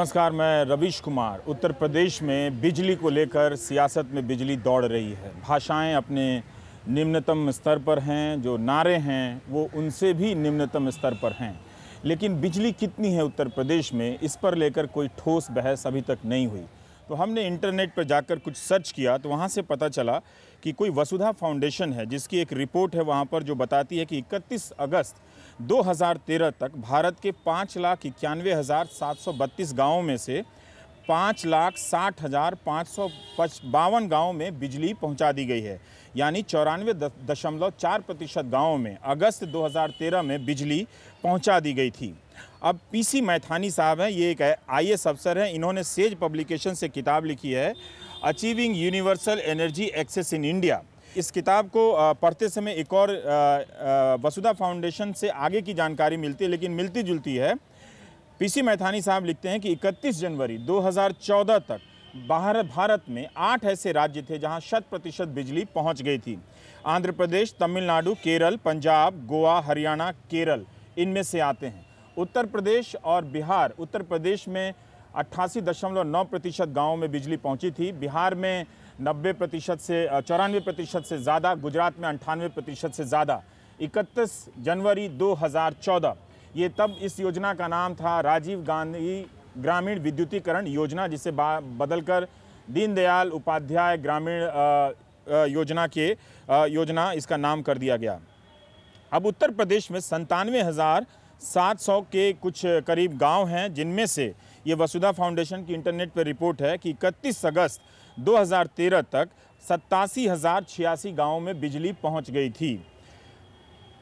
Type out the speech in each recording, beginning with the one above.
नमस्कार, मैं रवीश कुमार। उत्तर प्रदेश में बिजली को लेकर सियासत में बिजली दौड़ रही है। भाषाएं अपने निम्नतम स्तर पर हैं, जो नारे हैं वो उनसे भी निम्नतम स्तर पर हैं। लेकिन बिजली कितनी है उत्तर प्रदेश में, इस पर लेकर कोई ठोस बहस अभी तक नहीं हुई। तो हमने इंटरनेट पर जाकर कुछ सर्च किया तो वहाँ से पता चला कि कोई वसुधा फाउंडेशन है जिसकी एक रिपोर्ट है वहाँ पर, जो बताती है कि 31 अगस्त 2013 तक भारत के 5,91,732 गाँवों में से 5,60,552 गाँवों में बिजली पहुंचा दी गई है। यानी 94.4% गाँवों में अगस्त 2013 में बिजली पहुंचा दी गई थी। अब पीसी मैथानी साहब हैं, ये एक आईएएस अफसर हैं। इन्होंने सेज पब्लिकेशन से किताब लिखी है, achieving universal energy access in India. इस किताब को पढ़ते समय एक और वसुधा फाउंडेशन से आगे की जानकारी मिलती है, लेकिन मिलती जुलती है। पीसी मैथानी साहब लिखते हैं कि 31 जनवरी 2014 तक भारत में 8 ऐसे राज्य थे जहां 100% बिजली पहुंच गई थी। आंध्र प्रदेश, तमिलनाडु, केरल, पंजाब, गोवा, हरियाणा, केरल इनमें से आते हैं। उत्तर प्रदेश और बिहार, उत्तर प्रदेश में 88.9% गाँवों में बिजली पहुंची थी, बिहार में 90% से 94% से ज़्यादा, गुजरात में 98% से ज़्यादा। 31 जनवरी 2014, ये तब इस योजना का नाम था राजीव गांधी ग्रामीण विद्युतीकरण योजना, जिसे बदलकर दीनदयाल उपाध्याय ग्रामीण योजना इसका नाम कर दिया गया। अब उत्तर प्रदेश में 97,700 के कुछ करीब गांव हैं, जिनमें से ये वसुधा फाउंडेशन की इंटरनेट पर रिपोर्ट है कि 31 अगस्त 2013 तक 87,086 गाँवों में बिजली पहुंच गई थी।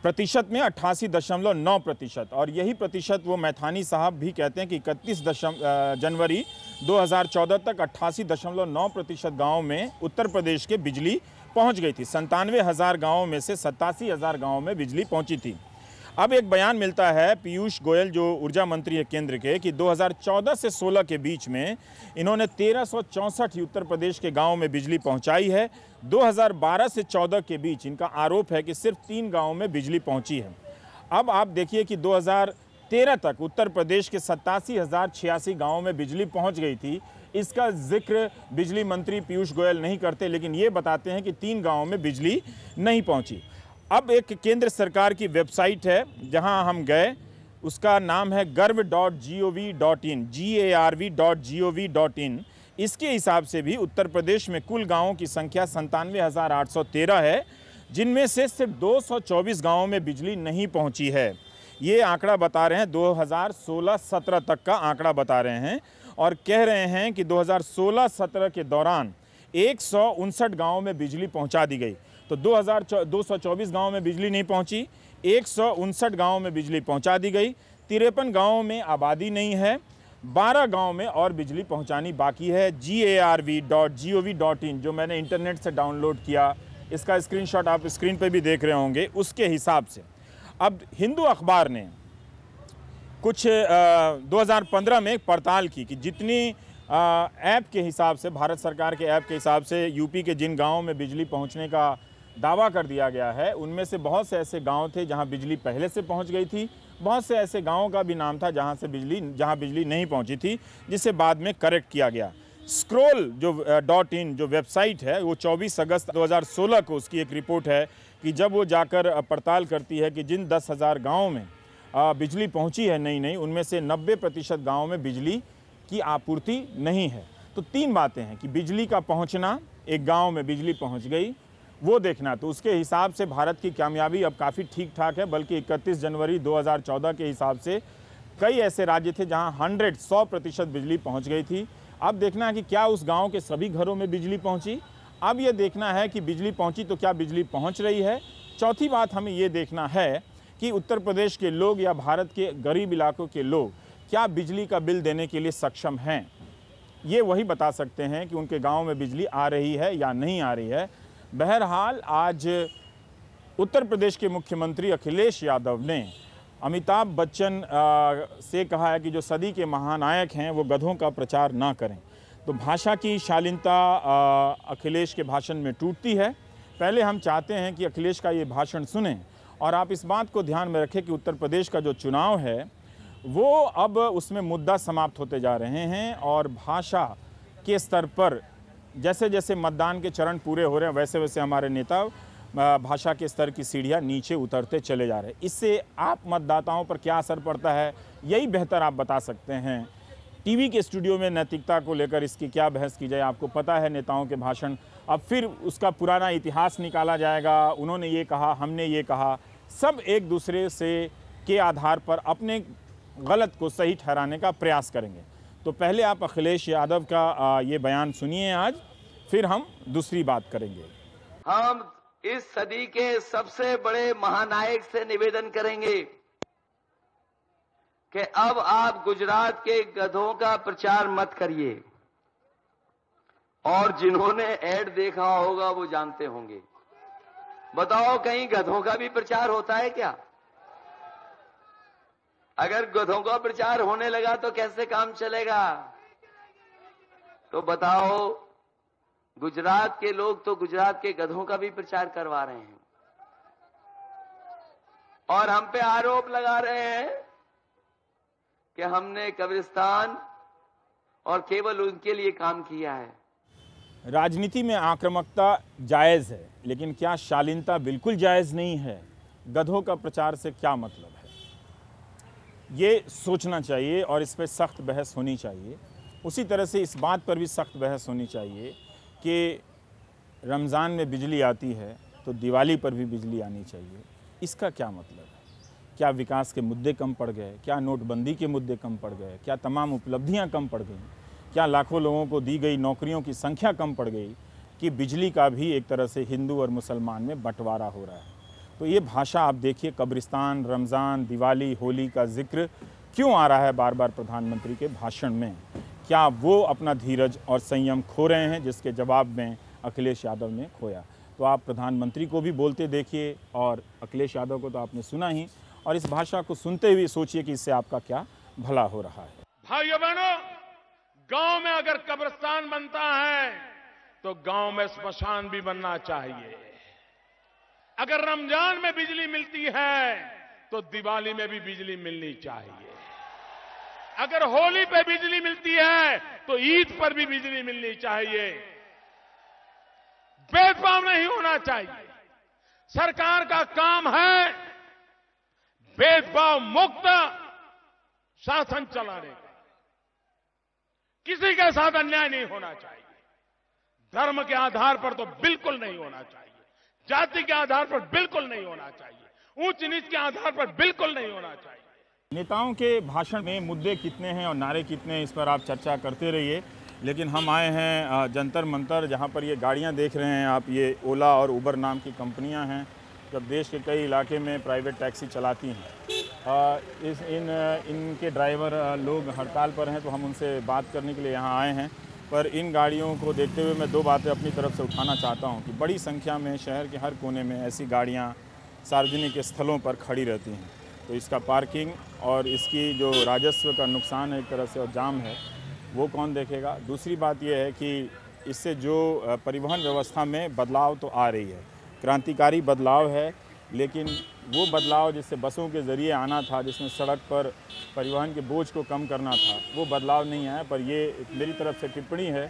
प्रतिशत में 88.9%। और यही प्रतिशत वो मैथानी साहब भी कहते हैं कि 31 जनवरी 2014 तक 88.9% गाँव में उत्तर प्रदेश के बिजली पहुंच गई थी। 97,000 गाँवों में से 87,000 गाँवों में बिजली पहुंची थी। अब एक बयान मिलता है पीयूष गोयल, जो ऊर्जा मंत्री है केंद्र के, कि 2014 से 16 के बीच में इन्होंने 1364 उत्तर प्रदेश के गांवों में बिजली पहुंचाई है। 2012 से 14 के बीच इनका आरोप है कि सिर्फ 3 गांवों में बिजली पहुंची है। अब आप देखिए कि 2013 तक उत्तर प्रदेश के 87,086 गाँवों में बिजली पहुँच गई थी। इसका जिक्र बिजली मंत्री पीयूष गोयल नहीं करते, लेकिन ये बताते हैं कि 3 गाँवों में बिजली नहीं पहुँची। अब एक केंद्र सरकार की वेबसाइट है जहां हम गए, उसका नाम है garv.gov.in, garv.gov.in। इसके हिसाब से भी उत्तर प्रदेश में कुल गांवों की संख्या 97,813 है, जिनमें से सिर्फ 224 गांवों में बिजली नहीं पहुंची है। ये आंकड़ा बता रहे हैं 2016-17 तक का आंकड़ा बता रहे हैं, और कह रहे हैं कि 2016-17 के दौरान 159 गाँवों में बिजली पहुँचा दी गई। तो 224 गाँवों में बिजली नहीं पहुंची, 159 गाँवों में बिजली पहुंचा दी गई। 53 गाँवों में आबादी नहीं है, 12 गाँव में और बिजली पहुंचानी बाकी है। garv.gov.in, जो मैंने इंटरनेट से डाउनलोड किया, इसका स्क्रीनशॉट आप स्क्रीन पर भी देख रहे होंगे, उसके हिसाब से अब हिंदू अखबार ने कुछ 2015 में एक पड़ताल की कि जितनी ऐप के हिसाब से, भारत सरकार के ऐप के हिसाब से यूपी के जिन गाँवों में बिजली पहुंचने का दावा कर दिया गया है, उनमें से बहुत से ऐसे गांव थे जहां बिजली पहले से पहुंच गई थी। बहुत से ऐसे गांवों का भी नाम था जहां बिजली नहीं पहुंची थी, जिसे बाद में करेक्ट किया गया। स्क्रॉल जो .in जो वेबसाइट है, वो 24 अगस्त 2016 को उसकी एक रिपोर्ट है कि जब वो जाकर पड़ताल करती है कि जिन 10,000 गाँवों में बिजली पहुँची है नई, उनमें से 90% गाँवों में बिजली की आपूर्ति नहीं है। तो 3 बातें हैं कि बिजली का पहुंचना, एक गांव में बिजली पहुंच गई, वो देखना। तो उसके हिसाब से भारत की कामयाबी अब काफ़ी ठीक ठाक है, बल्कि 31 जनवरी 2014 के हिसाब से कई ऐसे राज्य थे जहां 100% बिजली पहुंच गई थी। अब देखना है कि क्या उस गांव के सभी घरों में बिजली पहुंची। अब ये देखना है कि बिजली पहुंची तो क्या बिजली पहुंच रही है। चौथी बात हमें ये देखना है कि उत्तर प्रदेश के लोग या भारत के गरीब इलाकों के लोग क्या बिजली का बिल देने के लिए सक्षम हैं। ये वही बता सकते हैं कि उनके गांव में बिजली आ रही है या नहीं आ रही है। बहरहाल आज उत्तर प्रदेश के मुख्यमंत्री अखिलेश यादव ने अमिताभ बच्चन से कहा है कि जो सदी के महानायक हैं वो गधों का प्रचार ना करें। तो भाषा की शालीनता अखिलेश के भाषण में टूटती है। पहले हम चाहते हैं कि अखिलेश का ये भाषण सुनें, और आप इस बात को ध्यान में रखें कि उत्तर प्रदेश का जो चुनाव है वो अब उसमें मुद्दा समाप्त होते जा रहे हैं और भाषा के स्तर पर जैसे जैसे मतदान के चरण पूरे हो रहे हैं वैसे वैसे हमारे नेता भाषा के स्तर की सीढ़ियाँ नीचे उतरते चले जा रहे हैं। इससे आप मतदाताओं पर क्या असर पड़ता है, यही बेहतर आप बता सकते हैं। टीवी के स्टूडियो में नैतिकता को लेकर इसकी क्या बहस की जाए। आपको पता है नेताओं के भाषण, अब फिर उसका पुराना इतिहास निकाला जाएगा, उन्होंने ये कहा, हमने ये कहा, सब एक दूसरे से के आधार पर अपने गलत को सही ठहराने का प्रयास करेंगे। तो पहले आप अखिलेश यादव का ये बयान सुनिए आज, फिर हम दूसरी बात करेंगे। हम इस सदी के सबसे बड़े महानायक से निवेदन करेंगे कि अब आप गुजरात के गधों का प्रचार मत करिए, और जिन्होंने ऐड देखा होगा वो जानते होंगे। बताओ कहीं गधों का भी प्रचार होता है क्या? अगर गधों का प्रचार होने लगा तो कैसे काम चलेगा? तो बताओ, गुजरात के लोग तो गुजरात के गधों का भी प्रचार करवा रहे हैं और हम पे आरोप लगा रहे हैं कि हमने कब्रिस्तान और केवल उनके लिए काम किया है। राजनीति में आक्रामकता जायज़ है, लेकिन क्या शालीनता बिल्कुल जायज़ नहीं है? गधों का प्रचार से क्या मतलब है, ये सोचना चाहिए और इस पर सख्त बहस होनी चाहिए। उसी तरह से इस बात पर भी सख्त बहस होनी चाहिए कि रमज़ान में बिजली आती है तो दिवाली पर भी बिजली आनी चाहिए। इसका क्या मतलब है? क्या विकास के मुद्दे कम पड़ गए? क्या नोटबंदी के मुद्दे कम पड़ गए? क्या तमाम उपलब्धियां कम पड़ गईं? क्या लाखों लोगों को दी गई नौकरियों की संख्या कम पड़ गई कि बिजली का भी एक तरह से हिंदू और मुसलमान में बंटवारा हो रहा है? तो ये भाषा आप देखिए, कब्रिस्तान, रमज़ान, दिवाली, होली का जिक्र क्यों आ रहा है बार बार प्रधानमंत्री के भाषण में? क्या वो अपना धीरज और संयम खो रहे हैं, जिसके जवाब में अखिलेश यादव ने खोया? तो आप प्रधानमंत्री को भी बोलते देखिए और अखिलेश यादव को तो आपने सुना ही, और इस भाषा को सुनते हुए सोचिए कि इससे आपका क्या भला हो रहा है। भाइयों बहनों, गांव में अगर कब्रिस्तान बनता है तो गांव में स्मशान भी बनना चाहिए। अगर रमजान में बिजली मिलती है तो दिवाली में भी बिजली मिलनी चाहिए। अगर होली पे बिजली मिलती है तो ईद पर भी बिजली मिलनी चाहिए। भेदभाव नहीं होना चाहिए। सरकार का काम है भेदभाव मुक्त शासन चलाने का। किसी के साथ अन्याय नहीं होना चाहिए। धर्म के आधार पर तो बिल्कुल नहीं होना चाहिए, जाति के आधार पर बिल्कुल नहीं होना चाहिए, ऊंच नीच के आधार पर बिल्कुल नहीं होना चाहिए। नेताओं के भाषण में मुद्दे कितने हैं और नारे कितने हैं, इस पर आप चर्चा करते रहिए। लेकिन हम आए हैं जंतर मंतर, जहां पर ये गाड़ियां देख रहे हैं आप, ये ओला और उबर नाम की कंपनियां हैं जब देश के कई इलाके में प्राइवेट टैक्सी चलाती हैं। इनके ड्राइवर लोग हड़ताल पर हैं, तो हम उनसे बात करने के लिए यहाँ आए हैं। पर इन गाड़ियों को देखते हुए मैं दो बातें अपनी तरफ से उठाना चाहता हूँ कि बड़ी संख्या में शहर के हर कोने में ऐसी गाड़ियाँ सार्वजनिक स्थलों पर खड़ी रहती हैं, तो इसका पार्किंग और इसकी जो राजस्व का नुकसान है एक तरह से और जाम है, वो कौन देखेगा? दूसरी बात यह है कि इससे जो परिवहन व्यवस्था में बदलाव तो आ रही है, क्रांतिकारी बदलाव है, लेकिन वो बदलाव जिससे बसों के ज़रिए आना था, जिसमें सड़क पर परिवहन के बोझ को कम करना था, वो बदलाव नहीं आया। पर ये मेरी तरफ से टिप्पणी है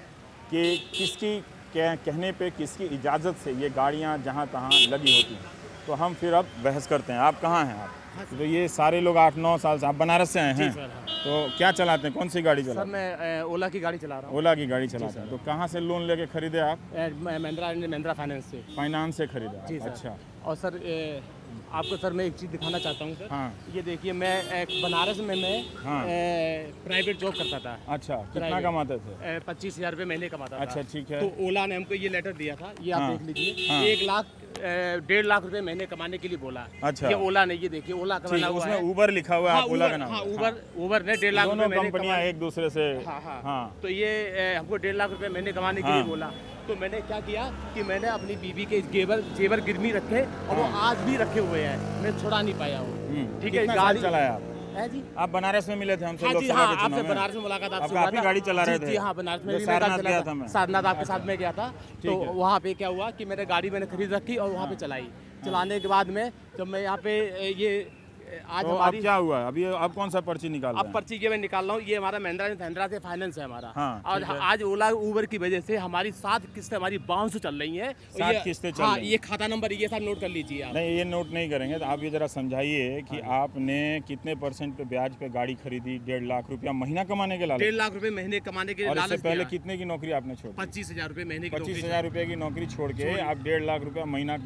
कि किसकी कहने पे, किसकी इजाज़त से ये गाड़ियाँ जहाँ तहाँ लगी होती हैं। तो हम फिर अब बहस करते हैं। आप कहाँ हैं? आप तो ये सारे लोग 8-9 साल से, आप बनारस से आए हैं? सर, हाँ। तो क्या चलाते हैं, कौन सी गाड़ी चलाते हैं? सर मैं ओला की गाड़ी चला रहा हूँ। ओला की गाड़ी चलाते हैं। तो कहाँ से लोन लेके खरीदे आप? महिंद्रा फाइनेंस से। फाइनेंस से खरीदा? जी सर। अच्छा। और सर आपको सर मैं एक चीज़ दिखाना चाहता हूँ सर। हाँ। ये देखिए, मैं बनारस में हाँ। प्राइवेट जॉब करता था। अच्छा, कितना कमाते थे? 25,000 रुपये महीने कमाता था। अच्छा, ठीक है। तो ओला ने हमको ये लेटर दिया था, ये हाँ। आप देख लीजिए। हाँ। 1,00,000 1.5 लाख रुपए महीने कमाने के लिए बोला। अच्छा। ये ओला ने, ये देखिए ओला का बना हुआ है। उसमें उबर लिखा हुआ है, आप ओला का नाम? हाँ, उबर ने 1.5 लाख रुपए दोनों महीने कंपनियां एक दूसरे से। हाँ। तो ये हमको 1.5 लाख रुपए महीने कमाने के लिए बोला। तो मैंने क्या किया कि मैंने अपनी बीवी के जेवर गिरवी रखे और वो आज भी रखे हुए हैं, मैं छुड़ा नहीं पाया हूँ। ठीक है। गाड़ी चलाया आप? है जी। आप बनारस में मिले थे हमसे? हाँ जी, हाँ, आपसे बनारस में मुलाकात आपसे आप ही गाड़ी चला रहे थे? जी हाँ, बनारस में भी सारनाथ गया था मैं। सारनाथ आपके साथ में गया था। तो वहाँ पे क्या हुआ कि मैंने गाड़ी खरीद रखी और वहाँ पे चलाई। चलाने के बाद में जब मैं यहाँ पे ये आज तो हमारी अब क्या हुआ अभी? अब कौन सा पर्ची निकाल अब पर्ची के मैं निकाल रहा हूँ। ये हमारा महिंद्रा एंड महिंद्रा से फाइनेंस है हमारा। हाँ, और ठीक है। आज ओला उबर की वजह से हमारी 7 किस्तें हमारी बाउंस चल रही हैं। 7 किस्तें चल हाँ, रही हैं। ये खाता नंबर ये सब नोट कर लीजिए आप। नहीं, ये नोट नहीं करेंगे। तो आप ये जरा समझाइए कि आपने कितने % पे ब्याज पे गाड़ी खरीदी? 1.5 लाख रुपया महीना कमाने के लालच? 1.5 लाख रुपए महीने कमाने के और इससे लालच पहले दिया। कितने की नौकरी आपने छोड़ी? 25,000 रुपए महीने की। 25,000 रुपये की नौकरी छोड़ के आप 1.5 लाख रुपया महीना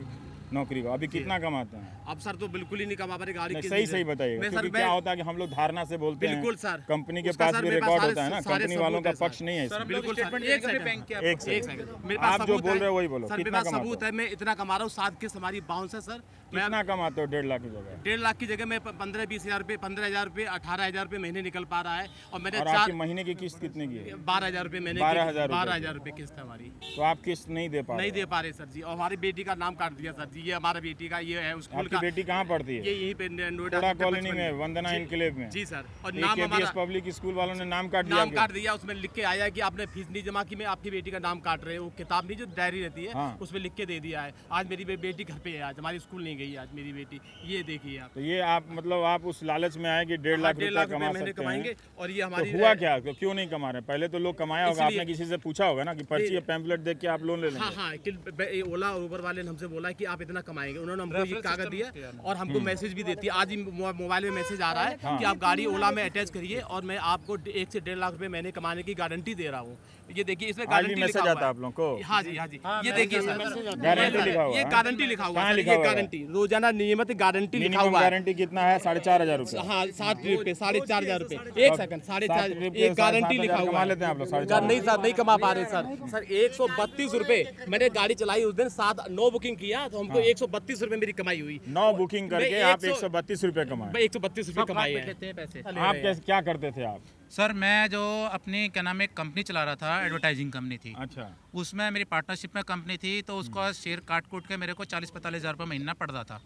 नौकरी को अभी कितना कमाते हैं? अब सर तो बिल्कुल ही नहीं कमा पा रहे गाड़ी नहीं, सही बताइए, क्योंकि क्या होता है कि हम लोग धारणा से बोलते हैं। बिल्कुल सर, कंपनी के उसका पास सर भी मेरे पास रिकॉर्ड सारे- होता है ना, सारे कंपनी सबूत वालों का है सर। पक्ष नहीं है इसमें। बिल्कुल सर, एक सेकंड। एक सेकंड। मेरे पास आप जो सबूत बोल है। रहे हो वही बोलो। सर मेरे कितना पास कमाते सबूत हो? है, मैं इतना कमा रहा हूँ। 7 किस्त हमारी बाउंस है सर। कितना कमाते हो 1.5 लाख की जगह? 1.5 लाख की जगह में 15-20 हज़ार रुपये, 15,000 रुपये, 18,000 रुपये महीने निकल पा रहा है। और मैंने और आपकी महीने की किस्त कितने की है? 12,000 रुपये महीने 12,000 रुपये किस्त है हमारी। तो आप किस्त नहीं दे पा रहे? नहीं दे पा रहे सर जी। और हमारी बेटी का नाम काट दिया सर जी। ये हमारा बेटी का ये है स्कूल आपकी का। बेटी कहाँ पढ़ती है? ये यहीं पे नोएडा कोड़ा कॉलोनी में, वंदना इनक्लेव में। जी सर। और ये नाम KBS हमारा पब्लिक स्कूल वालों ने नाम काट दिया। नाम काट दिया। उसमें लिख के आया है कि आपने फीस नहीं जमा की, मैं आपकी बेटी का नाम काट रहे हो। किताब नहीं जो डायरी रहती है, हाँ। उसमें लिख के दे दिया है। आज मेरी बेटी घर पे है, आज हमारी स्कूल नहीं गई आज मेरी बेटी। ये देखिए आप। तो ये आप मतलब आप उस लालच में आए कि 1.5 लाख रुपया कमा महीने सकते कमाएंगे। हैं। और ये तो हमारी हुआ क्या? तो क्यों नहीं कमा रहे? पहले तो लोग कमाया होगा, इसलिए- आपने किसी से पूछा होगा ना कि पर्ची या पैम्पलेट देख के आप लोन ले लेंगे। हाँ हाँ, कि ओला और उबर वाले ने हमसे बोला कि आप इतना कमाएंगे। उन्होंने हमको ये कागज दिया और हमको मैसेज भी देती है। आज ही मोबाइल में मैसेज आ रहा है कि आप गाड़ी ओला में अटैच करिए और मैं आपको 1 से 1.5 लाख रुपए महीने कमाने की गारंटी दे रहा हूँ। ये देखिए, इसमें आज भी गारंटी मैसेज लिखा आता है हुआ आप लोगों को? है। हाँ जी, हाँ जी। ये देखिए सर, गारंटी लिखा हुआ ये है? गारंटी लिखा हुआ कहाँ है। लिखा ये हुआ है? गारंटी रोजाना नियमित गारंटी लिखा मिनिमम हुआ है। गारंटी कितना है? 4,500 रुपये। हाँ, 7 ट्रिप पे 4,500 रुपए। एक सेकंड, 4,500 एक गारंटी लिखा हुआ कमा है। लेते हैं आप लोग? सर नहीं सर, नहीं कमा पा रहे सर। 132 रुपए मैंने गाड़ी चलाई उस दिन। 9 बुकिंग किया तो हमको 132 रुपए मेरी कमाई हुई। 9 बुकिंग करके मैं आप 100 132 रुपये कमाए। 132 रुपए कमाए हैं। पैसे। आप क्या करते थे आप? सर मैं जो अपनी क्या नाम है कंपनी चला रहा था, एडवर्टाइजिंग कंपनी थी। अच्छा। उसमें मेरी पार्टनरशिप में कंपनी थी, तो उसका शेयर काट कूट के मेरे को 40-45 हज़ार रुपये महीना पड़ता था।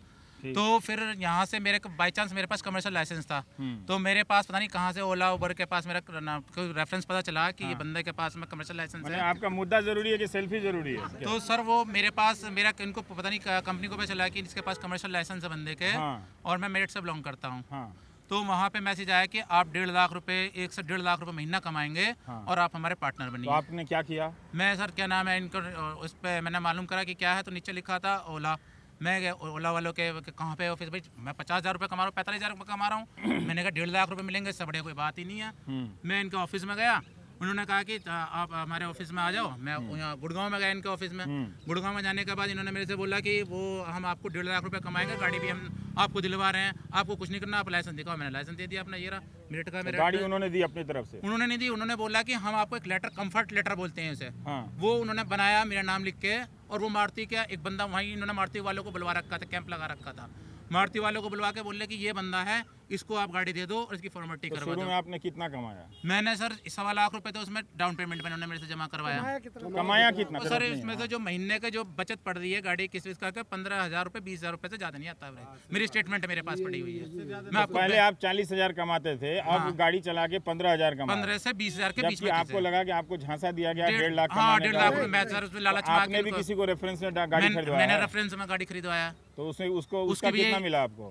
तो फिर यहाँ से मेरे बाई चांस मेरे पास कमर्शियल लाइसेंस था, तो मेरे पास पता नहीं कहाँ से ओला उबर के पास मेरा रेफरेंस पता चला कि ये बंदे के पास में कमर्शियल लाइसेंस है। आपका मुद्दा जरूरी है कि सेल्फी जरूरी है? तो सर वो मेरे पास मेरा इनको पता नहीं कंपनी को पता चला कि इसके पास कमर्शियल लाइसेंस है बंदे के। और मैं मेरिट से बिलोंग करता हूँ। तो वहाँ पे मैसेज आया कि आप 1.5 लाख रुपए, 1 से 1.5 लाख रुपए महीना कमाएंगे और आप हमारे पार्टनर बनिए। तो आपने क्या किया? मैं सर क्या नाम है इनको उस पर मैंने मालूम करा कि क्या है, तो नीचे लिखा था ओला। मैं गया ओला वालों के कहाँ पे ऑफिस, भाई मैं 50,000 रुपये कमा रहा हूँ, 45,000 रुपये कमा रहा हूँ। मैंने कहा 1.5 लाख रुपये मिलेंगे, इससे बढ़िया कोई बात ही नहीं है। मैं इनके ऑफिस में गया, उन्होंने कहा कि आप हमारे ऑफिस में आ जाओ। मैं यहाँ गुड़गांव में गया इनके ऑफिस में। गुड़गांव में जाने के बाद इन्होंने मेरे से बोला कि वो हम आपको 1.5 लाख रुपए कमाएंगे, गाड़ी भी हम आपको दिलवा रहे हैं, आपको कुछ नहीं करना, आप लाइसेंस दिखाओ। मैंने लाइसेंस दे दिया अपना, ये रहा मेरिट का। मेरा गाड़ी उन्होंने दी अपनी तरफ से? उन्होंने नहीं दी, उन्होंने बोला कि हम आपको एक लेटर, कंफर्ट लेटर बोलते हैं उसे, वो उन्होंने बनाया मेरा नाम लिख के। और वो मारुति का एक बंदा वहीं, इन्होंने मारुति वालों को बुलवा रखा था, कैंप लगा रखा था। मारुति वालों को बुलवा के बोले कि ये बंदा है, इसको आप गाड़ी दे दो और इसकी फॉर्मेलिटी करवा दो। शुरू में आपने कितना कमाया? मैंने सर 1.25 लाख रुपए तो उसमें डाउन पेमेंट में उन्होंने मेरे से जमा करवाया। कमाया कितना? तो सर इसमें से जो महीने के जो बचत पड़ रही है गाड़ी किस का 15,000 रुपए, 20,000 रुपए से ज्यादा नहीं आता है। मेरी स्टेटमेंट मेरे पास पड़ी हुई है। मैं आपको पहले आप 40,000 कमाते थे, अब गाड़ी चला के 15,000 कमा। 15 से 20,000 के बीच में। आपको लगा कि आपको झांसा दिया गया 1.5 लाख? हाँ, 1.5 लाख रुपए। मैं सर उसमें लालच में आपने भी किसी को रेफरेंस में गाड़ी खरीदवाया? मैंने रेफरेंस में गाड़ी खरीदवाया। तो उसमें उसका कितना मिला आपको?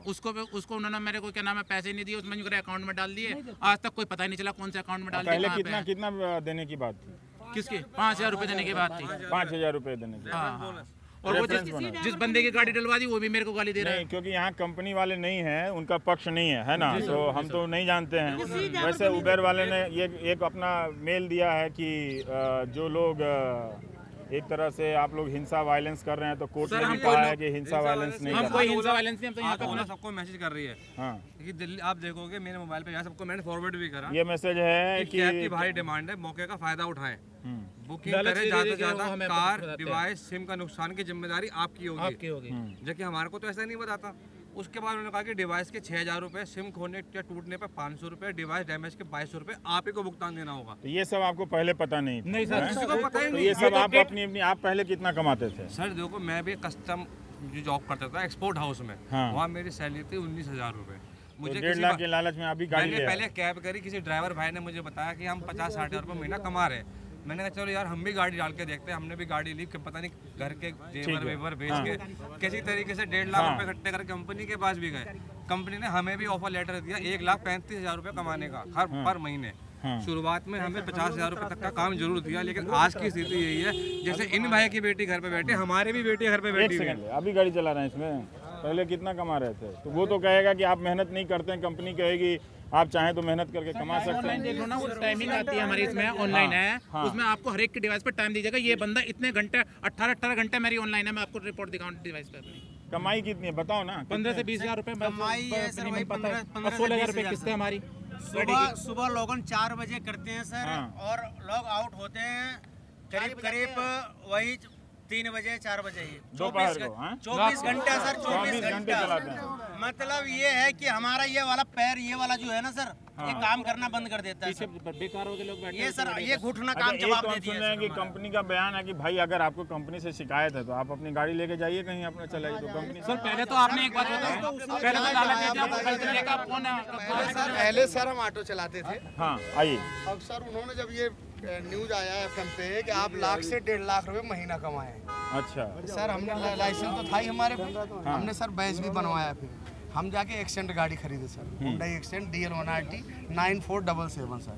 उसको उन्होंने मेरे को क्या नाम है पैसे नहीं दिए, उसमें अकाउंट में डाल दिए। आज तक कोई पता ही नहीं चला कौन से अकाउंट में डाल दिए। पहले कितना देने की बात थी? किसके? 5,000 रुपए देने की बात थी। 5,000 रुपए देने की। हाँ। और वो जिस बंदे की गाड़ी डलवा दी वो भी मेरे को गाली दे रहा है। क्योंकि यहाँ कंपनी वाले नहीं है, उनका पक्ष नहीं है ना, तो हम तो नहीं जानते हैं। वैसे उबेर वाले ने ये एक अपना मेल दिया है कि जो लोग एक तरह से आप लोग हिंसा वायलेंस कर रहे हैं, तो कोर्ट ने भी कहा है कि हिंसा वायलेंस नहीं हम करना। कोई हिंसा वायलेंस नहीं, हम तो यहाँ पे ओला सबको मैसेज कर रही है। हाँ, कि दिल्ली आप देखोगे मेरे मोबाइल पे यहाँ सबको मैंने फॉरवर्ड भी करा। ये मैसेज है कि कैब की भारी डिमांड है, मौके का फायदा उठाएं, बुकिंग करें, ज्यादा से ज्यादा कार, डिवाइस, सिम का नुकसान की जिम्मेदारी आपकी होगी। जबकि हमारे को तो ऐसा नहीं बताता। उसके बाद उन्होंने कहा कि डिवाइस के 6,000 रुपए, सिम खोने या टूटने पर 500 रुपए, डिवाइस डैमेज के 2200 रुपए आप ही को भुगतान देना होगा। तो ये सब आपको पहले पता नहीं था? नहीं सर, किसी को पता ही तो नहीं। ये सब आप अपनी आप पहले कितना कमाते थे? सर देखो, मैं भी कस्टम जो जॉब करता था एक्सपोर्ट हाउस में, वहाँ मेरी सैलरी थी 19,000 रुपए। मुझे 1.5 लाख के लालच में अभी गाड़ी मैंने पहले कैब करी, किसी ड्राइवर भाई ने मुझे बताया कि हम 50-60 हज़ार रुपये महीना कमा रहे हैं। मैंने कहा चलो यार हम भी गाड़ी डाल के देखते हैं। हमने भी गाड़ी ली, पता नहीं घर के जेवर वेवर बेच के किसी तरीके से 1.5 लाख रुपए इकट्ठे करके कंपनी के पास भी गए। कंपनी ने हमें भी ऑफर लेटर दिया 1,35,000 रुपए कमाने का हर महीने। शुरुआत में हमें 50,000 रुपए तक का काम जरूर दिया, लेकिन आज की स्थिति यही है जैसे इन भाई की बेटी घर पे बैठे, हमारे भी बेटी घर पे बैठी है। अभी गाड़ी चला रहे हैं इसमें, पहले कितना कमा रहे थे? तो वो तो कहेगा कि आप मेहनत नहीं करते हैं, कंपनी कहेगी आप चाहें तो मेहनत करके कमा सकते हैं। देख लो ना, वो टाइमिंग आती है हमारी इसमें ऑनलाइन है, उसमें आपको हर एक के डिवाइस पे टाइम दीजिएगा। ये बंदा इतने घंटे 18 घंटे मेरी ऑनलाइन है, मैं आपको रिपोर्ट दिखाऊँ डिवाइस पे अपनी। कमाई कितनी है बताओ ना? 15 से 20,000 रुपए कमाई है सर, वही 16,000 रुपए किस्तें हमारी। सुबह लॉगिन 4 बजे करते हैं सर, और लॉग आउट होते हैं करीब वही 3 बजे 4 बजे ही। 24 घंटा सर, 24 घंटा चलाते हैं। मतलब ये है कि हमारा ये वाला पैर, ये वाला जो है ना सर, ये काम करना बंद कर देता है। बेकारों के लोग बैठे ये सर, ये घुटना काम जवाब दे दिया है। कि कंपनी का बयान है कि भाई अगर आपको कंपनी से शिकायत है तो आप अपनी गाड़ी लेके जाइए कहीं अपना चलाइए। तो कंपनी सर पहले तो आपने एक बात बताओ, पहले सर हम ऑटो चलाते थे। हाँ आइए। अब सर उन्होंने जब ये न्यूज आया FM पे कि आप लाख से 1.5 लाख रुपए महीना कमाए। अच्छा सर, हमने लाइसेंस तो था ही हमारे पे, हमने सर बैच भी बनवाया। फिर हम जाके एक्सेंट गाड़ी खरीदे sir, Hyundai Accent DL1RT 9477 sir.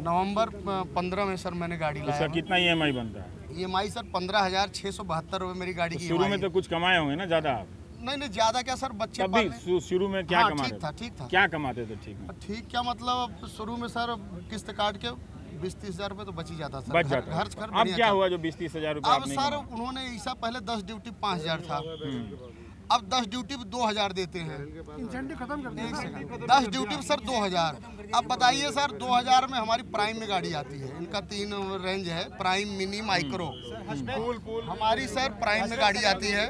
नवंबर 15 में सर मैंने गाड़ी लाया। कितना EMI बनता है? EMI सर 15,672 रुपए मेरी गाड़ी की। शुरू में तो कुछ कमाए होंगे ना ज्यादा? नहीं ज्यादा क्या सर, बच्चे तभी शुरू में क्या कमाते थे? ठीक था। क्या कमाते थे? ठीक क्या मतलब, शुरू में सर किस्त काट के 20-30 हज़ार रुपए तो बच ही जाता सर। बच जाता। अब क्या हुआ जो 20-30 हज़ार रुपए? अब सर उन्होंने ऐसा, पहले 10 ड्यूटी 5,000 था, अब 10 ड्यूटी 2,000 देते हैं। इंसेंटिव खत्म कर दिया। 10 ड्यूटी सर 2,000। अब बताइए सर, 2,000 में हमारी प्राइम में गाड़ी आती है। इनका 3 रेंज है, प्राइम, मिनी, माइक्रो। हमारी सर प्राइम में गाड़ी आती है।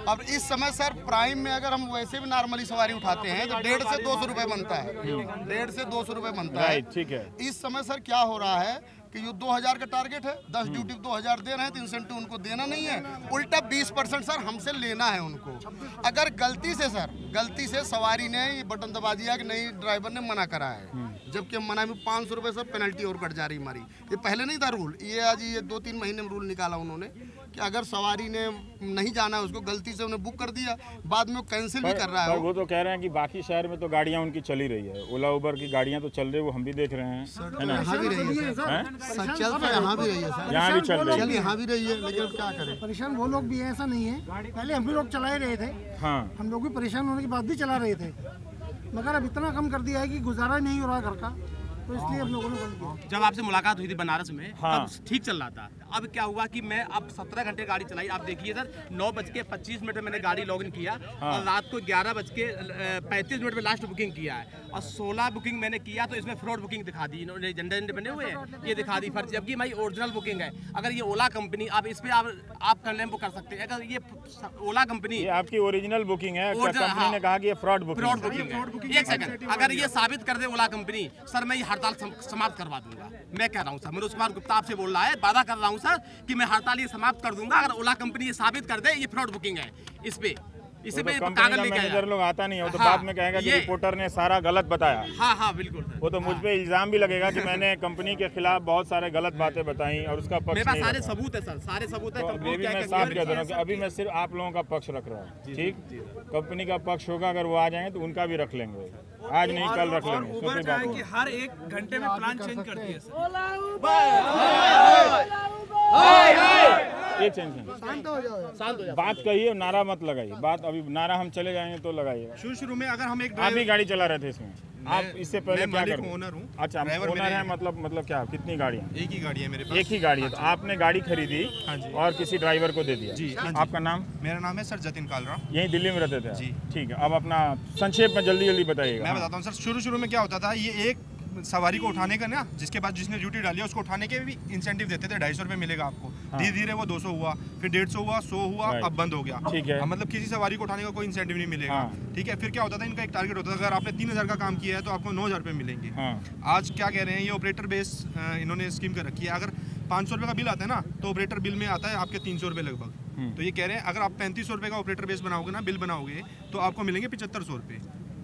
अब इस समय सर प्राइम में अगर हम वैसे भी नॉर्मली सवारी उठाते हैं तो 150 से 200 रुपए बनता है। 150 से 200 रुपए बनता है। ठीक है। इस समय सर क्या हो रहा है कि ये 2,000 का टारगेट है, 10 ड्यूटी 2,000 दे रहे हैं तो इंसेंटिव उनको देना नहीं है, उल्टा 20% सर हमसे लेना है उनको। अगर गलती से सवारी ने ये बटन दबा दिया कि नहीं, ड्राइवर ने मना करा है, जबकि हम मना में 500 रुपये सर पेनल्टी और कट जा रही हमारी। ये पहले नहीं था रूल, ये आज ये 2-3 महीने में रूल निकाला उन्होंने कि अगर सवारी ने नहीं जाना है उसको, गलती से उन्हें बुक कर दिया, बाद में वो कैंसिल भी कर रहा है। वो तो कह रहे हैं कि बाकी शहर में तो गाड़ियाँ उनकी चली रही है, ओला उबर की गाड़ियाँ तो चल रही है, वो हम भी देख रहे हैं, है ना? यहाँ भी रही है सर, चल तो यहाँ भी रही है सर, यहाँ भी चल रही है, यहाँ भी रही है, लेकिन क्या करें। परेशान वो लोग भी है, ऐसा नहीं है। पहले हम भी लोग चला ही रहे थे, हाँ हम लोग भी परेशान होने के बाद भी चला रहे थे, मगर अब इतना कम कर दिया है कि गुजारा नहीं हो रहा घर का, तो इसलिए हम लोगों ने बंद किया। जब आपसे मुलाकात हुई थी बनारस में, तब ठीक चल रहा था। अब क्या हुआ कि मैं अब 17 घंटे गाड़ी चलाई। आप देखिए सर, 9:25 में मैंने गाड़ी लॉगिन किया और रात को 11:35 में लास्ट बुकिंग किया है, और 16 बुकिंग मैंने किया तो इसमें फ्रॉड बुकिंग दिखा दी इन्होंने, झंडे बने हुए हैं, ये दिखा दी फर्जी, जबकि भाई ओरिजिनल बुकिंग है। अगर ये ओला कंपनी, आप इस पे आप कंप्लेन बुक कर सकते हैं। अगर ये ओला कंपनी, आपकी ओरिजिनल बुकिंग है, कंपनी ने कहा कि ये फ्रॉड बुकिंग है। एक सेकंड, अगर ये साबित कर दे ओला कंपनी, सर मैं ये हड़ताल समाप्त करवा दूंगा। मैं कह रहा हूँ सर, मनोज कुमार गुप्ता आपसे बोल रहा है, वादा कर रहा हूँ सर कि मैं हड़ताल ये समाप्त कर दूंगा अगर ओला कंपनी ये साबित कर दे ये फ्रॉड बुकिंग है। इस पे इसी पे कागज लेके आया। लोग आता नहीं हो तो बाद में कहेगा कि रिपोर्टर ने सारा गलत बताया। हाँ बिल्कुल सर। वो तो मुझ पे इल्जाम भी लगेगा कि मैंने कंपनी के खिलाफ बहुत सारे गलत बातें बताई और उसका पक्ष, मेरे पास सारे सबूत है सर, सारे सबूत है। अभी मैं साफ कह दूँ कि अभी मैं सिर्फ आप लोगों का पक्ष रख रहा हूँ, ठीक? कंपनी का पक्ष होगा, अगर वो आ जाएंगे तो उनका भी रख लेंगे, आज नहीं कल रख लेंगे। उबर क्या है कि हर 1 घंटे में प्लान चेंज करती है सर। एक शांत हो जाओ, बात कहिए, नारा मत लगाइए। बात अभी नारा हम चले जाएंगे तो लगाइएगा। शुरू में अगर हम एक आप भी गाड़ी चला रहे थे इसमें, आप इससे पहले क्या कर? ओनर हूँ। अच्छा, ओनर है, मतलब क्या, कितनी गाड़ियाँ? एक ही गाड़ी है मेरे पास। एक ही गाड़ी है, तो आपने गाड़ी खरीदी और किसी ड्राइवर को दे दिया? जी। आपका नाम? मेरा नाम है सर जतिन कालरा। यहीं दिल्ली में रहते थे जी। ठीक है, अब अपना संक्षेप में जल्दी बताइएगा। मैं बताता हूँ सर, शुरू में क्या होता था, ये एक सवारी को उठाने का ना, जिसके बाद जिसने ड्यूटी डाली है उसको उठाने के भी इंसेंटिव देते थे, 250 रुपये मिलेगा आपको। धीरे धीरे वो 200 हुआ, फिर 150 हुआ, 100 हुआ, अब बंद हो गया। ठीक है, मतलब किसी सवारी को उठाने का कोई इंसेंटिव नहीं मिलेगा। ठीक है, फिर क्या होता था, इनका एक टारगेट होता था, अगर आपने 3,000 का काम किया है तो आपको 9,000 रुपये मिलेंगे। आज क्या कह रहे हैं, ये ऑपरेटर बेस इन्होंने स्कीम कर रखी है। अगर 500 रुपये का बिल आता है ना, तो ऑपरेटर बिल में आता है आपके 300 रुपये लगभग। तो ये कह रहे हैं अगर आप 3500 रुपये का ऑपरेटर बेस बनाओगे ना, बिल बनाओगे, तो आपको मिलेंगे 7500 रुपये।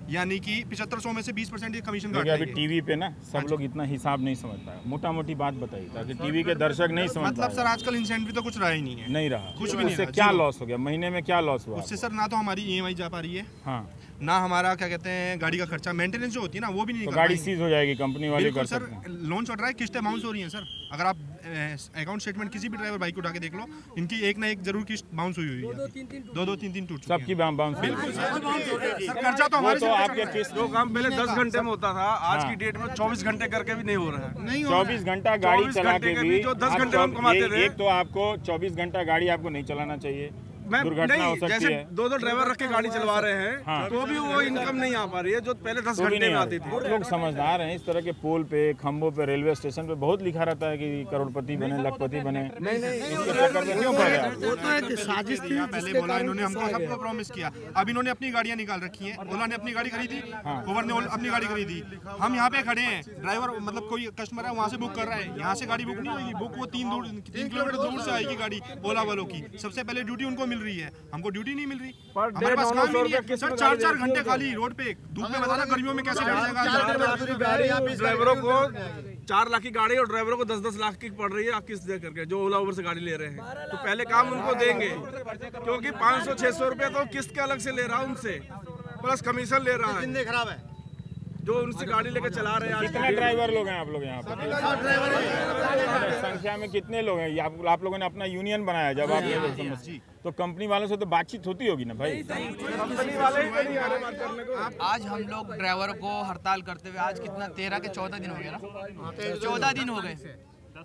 यानी कि 7500 में से 20% कमीशन काट अभी टीवी पे ना सब लोग इतना हिसाब नहीं समझ पाए, मोटा मोटी बात बताइए ताकि टीवी के दर्शक नहीं समझ। मतलब सर आजकल इंसेंटिव तो कुछ रहा ही नहीं है, नहीं रहा कुछ भी नहीं। उससे क्या लॉस हो गया, महीने में क्या लॉस हुआ उससे? सर ना तो हमारी EMI जा पा रही है, हाँ, ना हमारा क्या कहते हैं गाड़ी का खर्चा, मेंटेनेंस जो होती है ना वो भी नहीं। तो गाड़ी सीज हो जाएगी, कंपनी वाले कर सर लोन चल रहा है, किस्तें बाउंस हो रही हैं सर। अगर आप अकाउंट स्टेटमेंट किसी भी ड्राइवर बाइक उठा के देख लो, इनकी एक ना एक जरूर किस्त बाउंस हुई है, 2-3 टूट सबकी बाउंस। बिल्कुल सर, खर्चा तो हमारे। तो आपके किस्त जो काम पहले 10 घंटे में होता था, आज की डेट में 24 घंटे करके भी नहीं हो रहा है। 24 घंटा गाड़ी चला के भी जो 10 घंटे हम कमाते थे। एक तो आपको 24 घंटा गाड़ी आपको नहीं चलाना चाहिए, दुर्घटना हो सकती जैसे है। 2 ड्राइवर रख के गाड़ी चलवा रहे हैं, हाँ। तो भी वो इनकम नहीं आ पा रही है जो पहले 10 घंटे में आती थी। लोग समझदार हैं, इस तरह के पोल पे, खंभों पे, रेलवे स्टेशन पे बहुत लिखा रहता है कि करोड़पति बने, लखपति बने। क्यों पड़ गया? वो तो एक साजिश थी। पहले बोला इन्होंने हमको सबको प्रॉमिस किया, अब इन्होंने अपनी गाड़ियां निकाल रखी हैं। ओला ने अपनी गाड़ी खरीदी, उबर ने अपनी गाड़ी खरीदी। हम यहाँ पे खड़े हैं, ड्राइवर मतलब कोई कस्टमर है वहाँ से बुक कर रहा है, यहाँ से गाड़ी बुक नहीं होगी, बुक वो 3 किलोमीटर दूर से आएगी गाड़ी ओला वालों की। सबसे पहले ड्यूटी उनको मिल रही है, हमको ड्यूटी नहीं मिल रही। हमारे पास काम ही नहीं है सर, 4-4 घंटे खाली रोड पे धूप में, बताना गर्मियों में कैसे बैठ जाएगा। ड्राइवरों को 4 लाख की गाड़ी और ड्राइवरों को 10-10 लाख की पड़ रही है किस्त दे करके, जो ओला उबर से गाड़ी ले रहे हैं। तो पहले काम उनको देंगे, क्योंकि 500-600 रुपये तो किस्त के अलग से ले रहा है उनसे, प्लस कमीशन ले रहा है। खराब है जो उनसे गाड़ी लेके चला रहे हैं। कितने ड्राइवर लोग हैं आप लोग यहाँ पर? संख्या में कितने लोग हैं? आप लोगों ने अपना यूनियन बनाया जब आप ये लोग समझ, तो कंपनी वालों से तो बातचीत होती होगी ना भाई। कंपनी वाले ही नहीं आ रहे बात करने को। आज हम लोग ड्राइवर को हड़ताल करते हुए आज कितना 13 के 14 दिन हो गए ना, 14 दिन हो गए।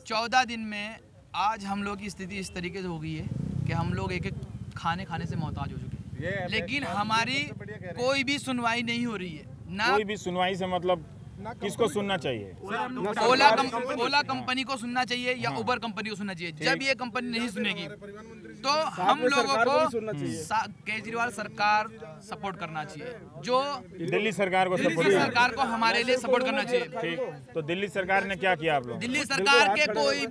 14 दिन में आज हम लोग की स्थिति इस तरीके से हो गई है कि हम लोग एक खाने से मोहताज हो चुके हैं, लेकिन हमारी कोई भी सुनवाई नहीं हो रही है। ना कोई भी सुनवाई से मतलब किसको सुनना चाहिए? ओला कंपनी को सुनना चाहिए या उबर कंपनी को सुनना चाहिए। जब ये कंपनी नहीं सुनेगी तो हम लोगों को केजरीवाल सरकार सपोर्ट करना चाहिए, जो दिल्ली सरकार को हमारे लिए सपोर्ट करना चाहिए। ठीक, तो दिल्ली सरकार ने क्या किया आप लोग? दिल्ली सरकार के कोई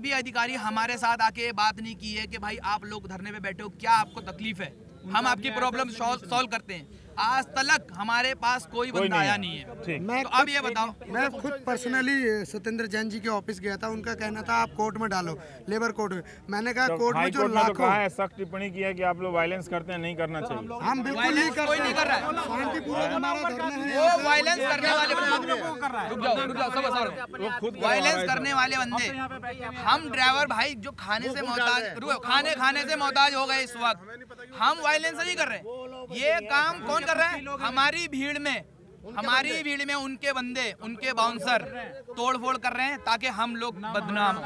भी अधिकारी हमारे साथ आके बात नहीं की है कि भाई आप लोग धरने पे बैठे हो, क्या आपको तकलीफ है, हम आपकी प्रॉब्लम सॉल्व करते हैं। आज तक हमारे पास कोई बंदा आया नहीं है। मैं तो अब ये बताओ, मैं खुद पर्सनली सत्येंद्र जैन जी के ऑफिस गया था, उनका कहना था आप कोर्ट में डालो, लेबर कोर्ट में। मैंने कहा कोर्ट में जो लाखों सख्त टिप्पणी की है कि आप लोग वायलेंस करते हैं, नहीं करना चाहिए। हम बिल्कुल नहीं कोई नहीं कर रहा है, शांतिपूर्वक हमारा धरना है। वो वायलेंस करने वाले वायलेंस करने वाले बंदे हम ड्राइवर भाई जो खाने से मोहताज हो गए इस वक्त, हम वायलेंस नहीं कर रहे। ये काम कौन कर रहा है? हमारी भीड़ में उनके बंदे, उनके बाउंसर तोड़फोड़ कर रहे हैं ताकि हम लोग बदनाम हो।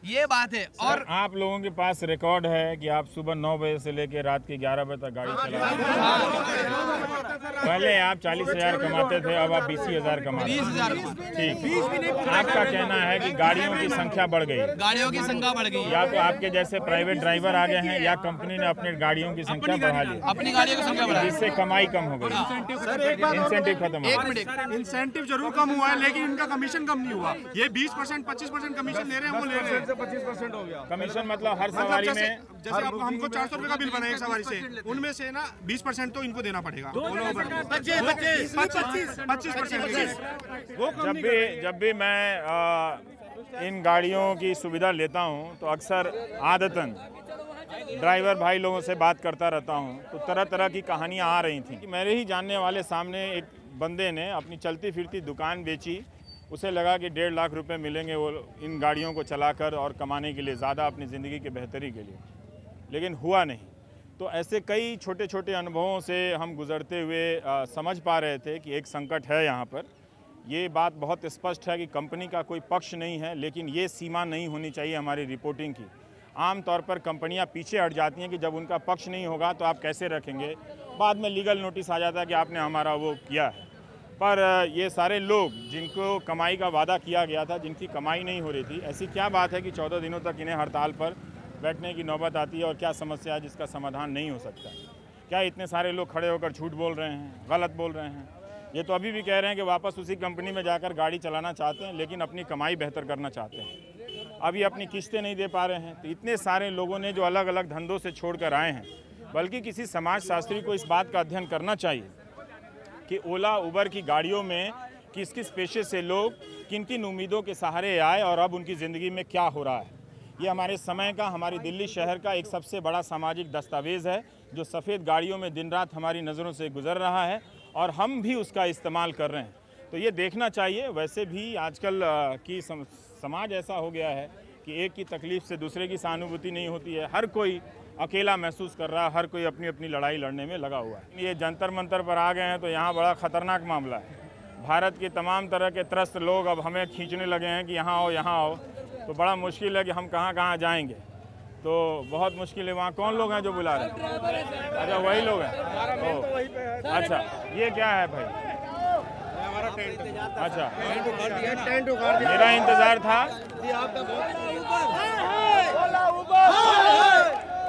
ये बात है। और आप लोगों के पास रिकॉर्ड है कि आप सुबह 9 बजे से लेकर रात के 11 बजे तक गाड़ी चला रहे हैं। पहले आप 40,000 कमाते थे, अब आप 20,000 कमा रहे हैं। ठीक, आपका कहना है कि गाड़ियों की संख्या बढ़ गई, या तो आपके जैसे प्राइवेट ड्राइवर आ गए हैं या कंपनी ने अपने गाड़ियों की संख्या बढ़ा ली, अपनी गाड़ियों की संख्या बढ़ा, जिससे कमाई कम हो गई, इंसेंटिव खत्म हो गया। इंसेंटिव जरूर कम हुआ है, लेकिन इनका कमीशन कम नहीं हुआ। ये 20%, 25% कमीशन ले रहे हैं, वो ले रहे हैं। 25% हो गया कमीशन, मतलब हर सवारी में जैसे आपको हमको 400 रुपए का बिल बना एक सवारी से, उनमें से ना 20% तो इनको देना पड़ेगा। 25%। जब भी मैं इन गाड़ियों की सुविधा लेता हूं तो अक्सर आदतन ड्राइवर भाई लोगों से बात करता रहता हूं, तो तरह तरह की कहानियां आ रही थी। मेरे ही जानने वाले सामने एक बंदे ने अपनी चलती फिरती दुकान बेची, उसे लगा कि 1.5 लाख रुपए मिलेंगे वो इन गाड़ियों को चलाकर और कमाने के लिए, ज़्यादा अपनी ज़िंदगी की बेहतरी के लिए, लेकिन हुआ नहीं। तो ऐसे कई छोटे छोटे अनुभवों से हम गुजरते हुए समझ पा रहे थे कि एक संकट है यहाँ पर। ये बात बहुत स्पष्ट है कि कंपनी का कोई पक्ष नहीं है, लेकिन ये सीमा नहीं होनी चाहिए हमारी रिपोर्टिंग की। आम तौर पर कंपनियां पीछे हट जाती हैं कि जब उनका पक्ष नहीं होगा तो आप कैसे रखेंगे, बाद में लीगल नोटिस आ जाता है कि आपने हमारा वो किया है। पर ये सारे लोग जिनको कमाई का वादा किया गया था, जिनकी कमाई नहीं हो रही थी, ऐसी क्या बात है कि 14 दिनों तक इन्हें हड़ताल पर बैठने की नौबत आती है, और क्या समस्या है जिसका समाधान नहीं हो सकता? क्या इतने सारे लोग खड़े होकर झूठ बोल रहे हैं, गलत बोल रहे हैं? ये तो अभी भी कह रहे हैं कि वापस उसी कंपनी में जाकर गाड़ी चलाना चाहते हैं, लेकिन अपनी कमाई बेहतर करना चाहते हैं। अभी अपनी किस्तें नहीं दे पा रहे हैं। तो इतने सारे लोगों ने जो अलग अलग धंधों से छोड़ कर आए हैं, बल्कि किसी समाजशास्त्री को इस बात का अध्ययन करना चाहिए कि ओला उबर की गाड़ियों में किस किस पेशे से लोग किन किन उम्मीदों के सहारे आए और अब उनकी ज़िंदगी में क्या हो रहा है। ये हमारे समय का, हमारी दिल्ली शहर का एक सबसे बड़ा सामाजिक दस्तावेज़ है जो सफ़ेद गाड़ियों में दिन रात हमारी नज़रों से गुजर रहा है और हम भी उसका इस्तेमाल कर रहे हैं। तो ये देखना चाहिए। वैसे भी आजकल की समाज ऐसा हो गया है कि एक की तकलीफ़ से दूसरे की सहानुभूति नहीं होती है। हर कोई अकेला महसूस कर रहा है, हर कोई अपनी अपनी लड़ाई लड़ने में लगा हुआ है। ये जंतर मंतर पर आ गए हैं तो यहाँ बड़ा ख़तरनाक मामला है। भारत के तमाम तरह के त्रस्त लोग अब हमें खींचने लगे हैं कि यहाँ आओ, यहाँ आओ। तो बड़ा मुश्किल है कि हम कहाँ कहाँ जाएंगे, तो बहुत मुश्किल है। वहाँ कौन लोग हैं जो बुला रहे हैं? अच्छा, वही लोग हैं। अच्छा, ये क्या है भाई? अच्छा, मेरा इंतज़ार था।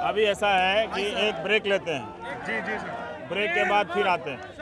अभी ऐसा है कि एक ब्रेक लेते हैं, ब्रेक के बाद फिर आते हैं।